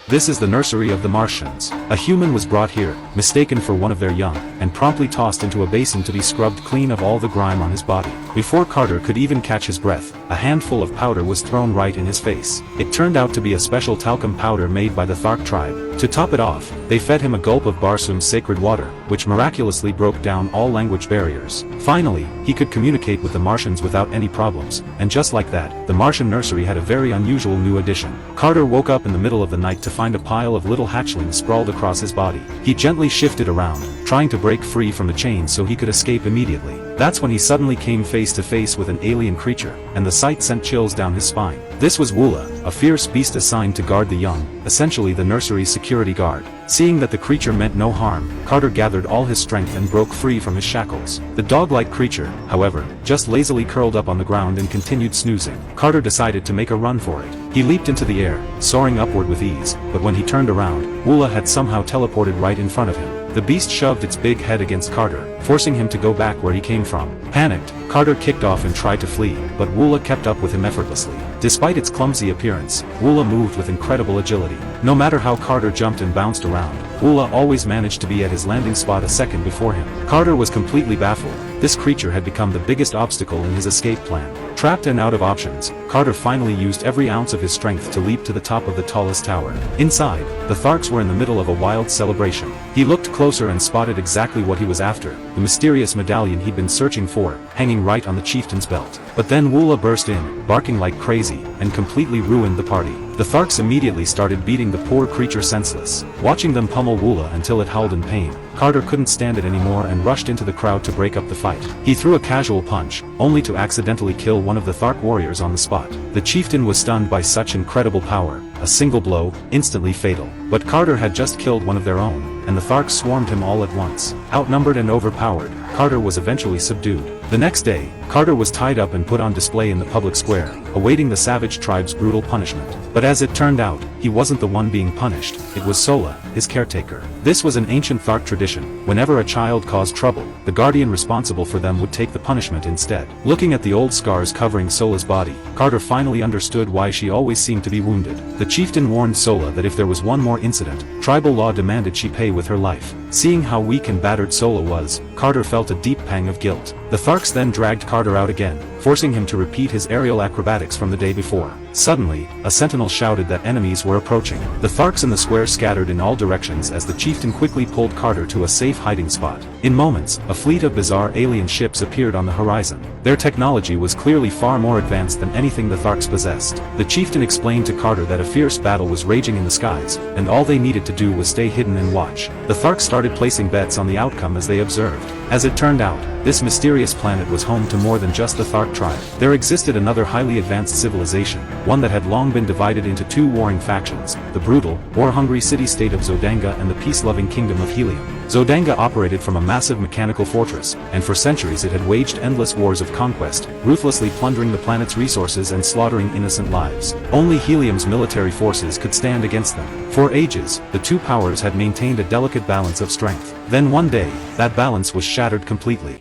This is the nursery of the Martians. A human was brought here, mistaken for one of their young, and promptly tossed into a basin to be scrubbed clean of all the grime on his body. Before Carter could even catch his breath, a handful of powder was thrown right in his face. It turned out to be a special talcum powder made by the Thark tribe. To top it off, they fed him a gulp of Barsum's sacred water, which miraculously broke down all language barriers. Finally, he could communicate with the Martians without any problems, and just like that, the Martian nursery had a very unusual new addition. Carter woke up in the middle of the night to find a pile of little hatchlings sprawled across his body. He gently shifted around, trying to break free from the chains so he could escape immediately. That's when he suddenly came face to face with an alien creature, and the sight sent chills down his spine. This was Woola, a fierce beast assigned to guard the young, essentially the nursery's security guard. Seeing that the creature meant no harm, Carter gathered all his strength and broke free from his shackles. The dog-like creature, however, just lazily curled up on the ground and continued snoozing. Carter decided to make a run for it. He leaped into the air, soaring upward with ease, but when he turned around, Woola had somehow teleported right in front of him. The beast shoved its big head against Carter, forcing him to go back where he came from. Panicked, Carter kicked off and tried to flee, but Woola kept up with him effortlessly. Despite its clumsy appearance, Woola moved with incredible agility. No matter how Carter jumped and bounced around, Woola always managed to be at his landing spot a second before him. Carter was completely baffled. This creature had become the biggest obstacle in his escape plan. Trapped and out of options, Carter finally used every ounce of his strength to leap to the top of the tallest tower. Inside, the Tharks were in the middle of a wild celebration. He looked closer and spotted exactly what he was after, the mysterious medallion he'd been searching for, hanging right on the chieftain's belt. But then Woola burst in, barking like crazy, and completely ruined the party. The Tharks immediately started beating the poor creature senseless. Watching them pummel Woola until it howled in pain, Carter couldn't stand it anymore and rushed into the crowd to break up the fight. He threw a casual punch, only to accidentally kill one of the Thark warriors on the spot. The chieftain was stunned by such incredible power, a single blow, instantly fatal. But Carter had just killed one of their own, and the Tharks swarmed him all at once. Outnumbered and overpowered, Carter was eventually subdued. The next day, Carter was tied up and put on display in the public square, awaiting the savage tribe's brutal punishment. But as it turned out, he wasn't the one being punished, it was Sola, his caretaker. This was an ancient Thark tradition. Whenever a child caused trouble, the guardian responsible for them would take the punishment instead. Looking at the old scars covering Sola's body, Carter finally understood why she always seemed to be wounded. The chieftain warned Sola that if there was one more incident, tribal law demanded she pay with her life. Seeing how weak and battered Sola was, Carter felt a deep pang of guilt. The Tharks then dragged Carter out again, forcing him to repeat his aerial acrobatics from the day before. Suddenly, a sentinel shouted that enemies were approaching. The Tharks in the square scattered in all directions as the chieftain quickly pulled Carter to a safe hiding spot. In moments, a fleet of bizarre alien ships appeared on the horizon. Their technology was clearly far more advanced than anything the Tharks possessed. The chieftain explained to Carter that a fierce battle was raging in the skies, and all they needed to do was stay hidden and watch. The Tharks started placing bets on the outcome as they observed. As it turned out, this mysterious planet was home to more than just the Thark tribe. There existed another highly advanced civilization, one that had long been divided into two warring factions, the brutal, war-hungry city-state of Zodanga and the peace-loving kingdom of Helium. Zodanga operated from a massive mechanical fortress, and for centuries it had waged endless wars of conquest, ruthlessly plundering the planet's resources and slaughtering innocent lives. Only Helium's military forces could stand against them. For ages, the two powers had maintained a delicate balance of strength. Then one day, that balance was shattered completely.